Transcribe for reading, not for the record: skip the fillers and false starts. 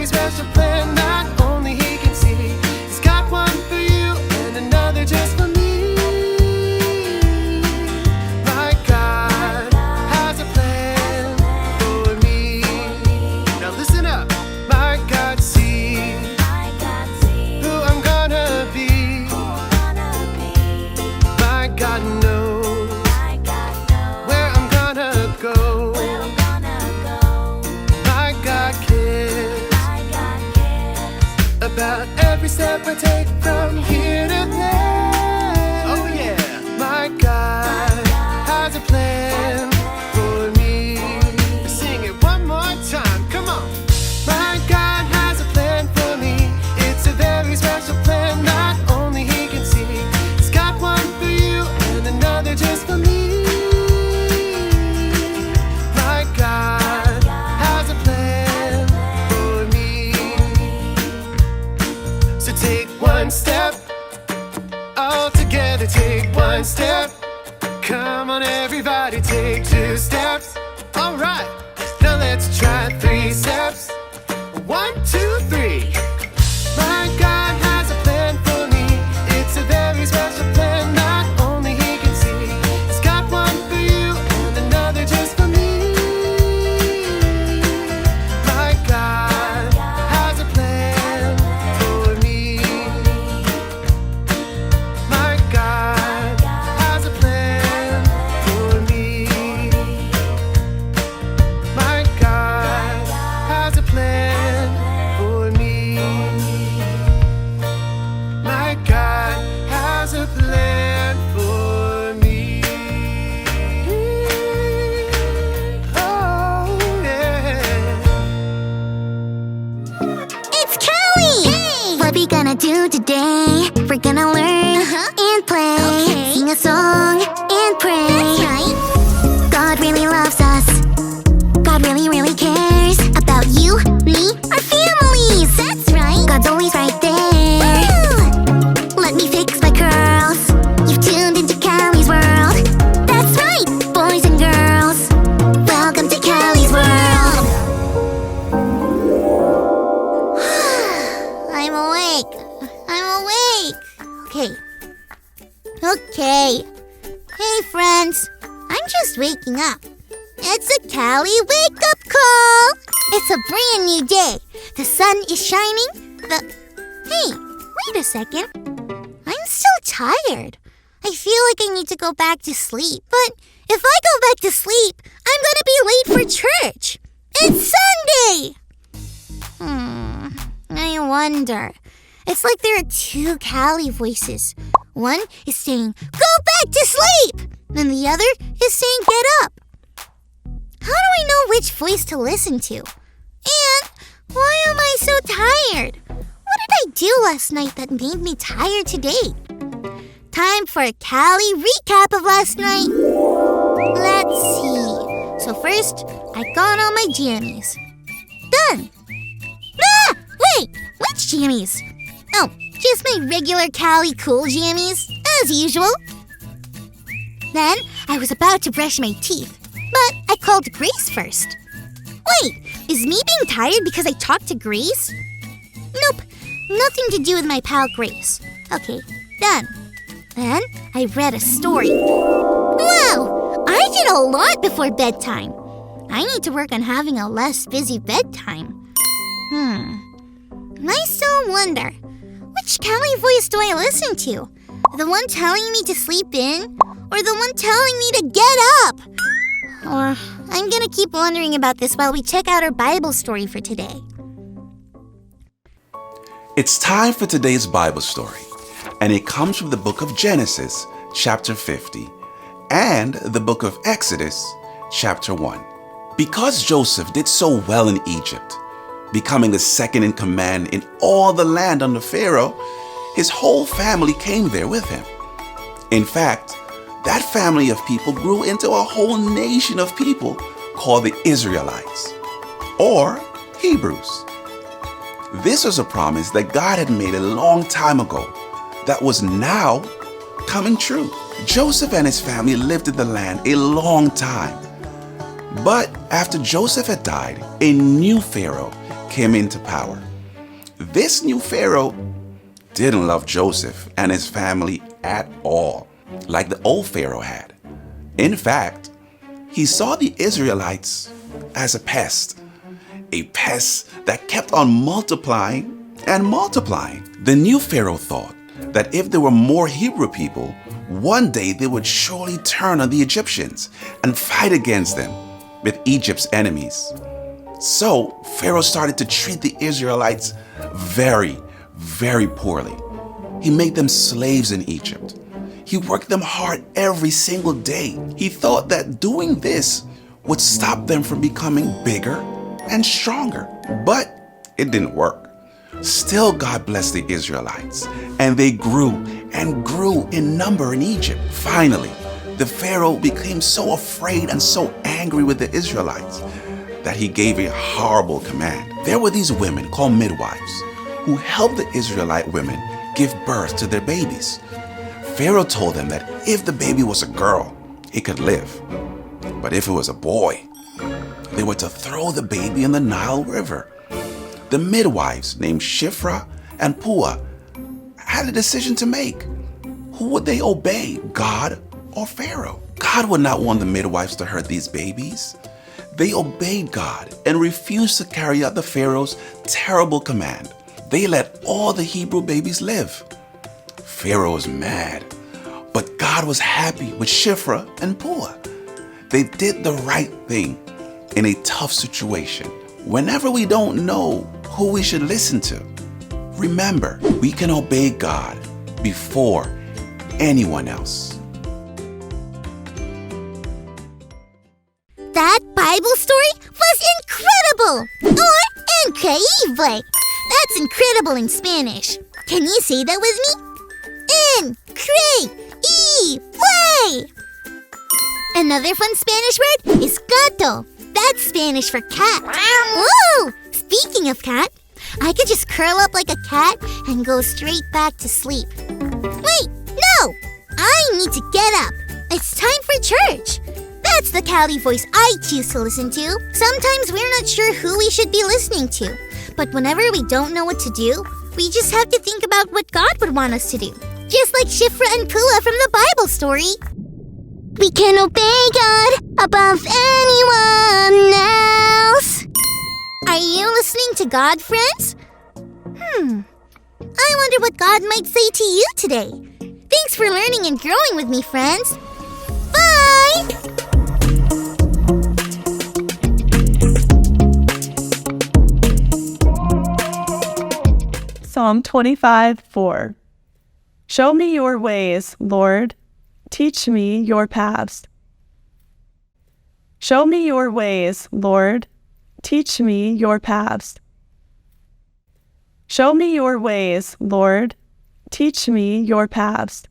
very special plan that only He can see. He's got one for you and another just for me. My God has a plan for me. Now listen up. My God sees who I'm gonna be. My God knows where I'm gonna go. My God cares about every step I take from here to there. Oh yeah. My God has a plan for me. Sing it one more time, come on. My God has a plan for me. It's a very special plan that only He can see. He's got one for you and another just for me. My God has a plan for me. So take one step, all together take one step. Come on everybody, take 2 steps. All right, now let's try 3 steps. 1, 2, 3. My God has a plan for me. It's a very special plan that only He can see. He's got one for you and another just for me. My God has a plan for me. My God has a plan for me. My God has a plan for me. My God has a plan for me. Oh, yeah. It's Kelly! Hey! What we gonna do today? We're gonna learn and play. Okay. Sing a song and pray. That's right. God really loves us. God really, really cares about you, me, our families. That's right. God's always right there. Let me fix my curls. You've tuned into Callie's world. That's right, boys and girls. Welcome to Callie's world. I'm awake. I'm awake. Okay. Hey, friends. I'm just waking up. It's a Callie wake-up call. It's a brand new day. The sun is shining. Hey, wait a second. I'm still tired. I feel like I need to go back to sleep. But if I go back to sleep, I'm gonna be late for church. It's Sunday. I wonder. It's like there are 2 Callie voices. One is saying, go back to sleep! And the other is saying, get up. How do I know which voice to listen to? And why am I so tired? What did I do last night that made me tired today? Time for a Callie recap of last night. Let's see. So first, I got on my jammies. Done. Ah! Wait! Which jammies? Oh, just my regular Callie cool jammies, as usual. Then, I was about to brush my teeth, but I called Grace first. Wait, is me being tired because I talked to Grace? Nope, nothing to do with my pal Grace. Okay, done. Then, I read a story. Wow, I did a lot before bedtime. I need to work on having a less busy bedtime. I still wonder, which Callie voice do I listen to? The one telling me to sleep in, or the one telling me to get up? Or I'm gonna keep wondering about this while we check out our Bible story for today. It's time for today's Bible story, and it comes from the book of Genesis, chapter 50, and the book of Exodus, chapter 1. Because Joseph did so well in Egypt, becoming the second in command in all the land under Pharaoh, his whole family came there with him. In fact, that family of people grew into a whole nation of people called the Israelites, or Hebrews. This was a promise that God had made a long time ago that was now coming true. Joseph and his family lived in the land a long time. But after Joseph had died, a new Pharaoh came into power. This new Pharaoh didn't love Joseph and his family at all, like the old Pharaoh had. In fact, he saw the Israelites as a pest that kept on multiplying and multiplying. The new Pharaoh thought that if there were more Hebrew people, one day they would surely turn on the Egyptians and fight against them with Egypt's enemies. So Pharaoh started to treat the Israelites very, very poorly. He made them slaves in Egypt. He worked them hard every single day. He thought that doing this would stop them from becoming bigger and stronger. But it didn't work. Still, God blessed the Israelites, and they grew and grew in number in Egypt. Finally, the Pharaoh became so afraid and so angry with the Israelites that he gave a horrible command. There were these women called midwives who helped the Israelite women give birth to their babies. Pharaoh told them that if the baby was a girl, it could live. But if it was a boy, they were to throw the baby in the Nile River. The midwives named Shiphrah and Puah had a decision to make. Who would they obey, God or Pharaoh? God would not want the midwives to hurt these babies. They obeyed God and refused to carry out the Pharaoh's terrible command. They let all the Hebrew babies live. Pharaoh was mad, but God was happy with Shiphrah and Puah. They did the right thing in a tough situation. Whenever we don't know who we should listen to, remember, we can obey God before anyone else. That Bible story was incredible! Or increíble! That's incredible in Spanish. Can you say that with me? Increíble! Another fun Spanish word is gato. That's Spanish for cat. Whoa! Speaking of cat, I could just curl up like a cat and go straight back to sleep. Wait, no! I need to get up. It's time for church. That's the Cali voice I choose to listen to. Sometimes we're not sure who we should be listening to. But whenever we don't know what to do, we just have to think about what God would want us to do. Just like Shiphrah and Puah from the Bible story. We can obey God above anyone else. Are you listening to God, friends? I wonder what God might say to you today. Thanks for learning and growing with me, friends. Bye! Psalm 25:4. Show me your ways, Lord. Teach me your paths. Show me your ways, Lord. Teach me your paths. Show me your ways, Lord. Teach me your paths.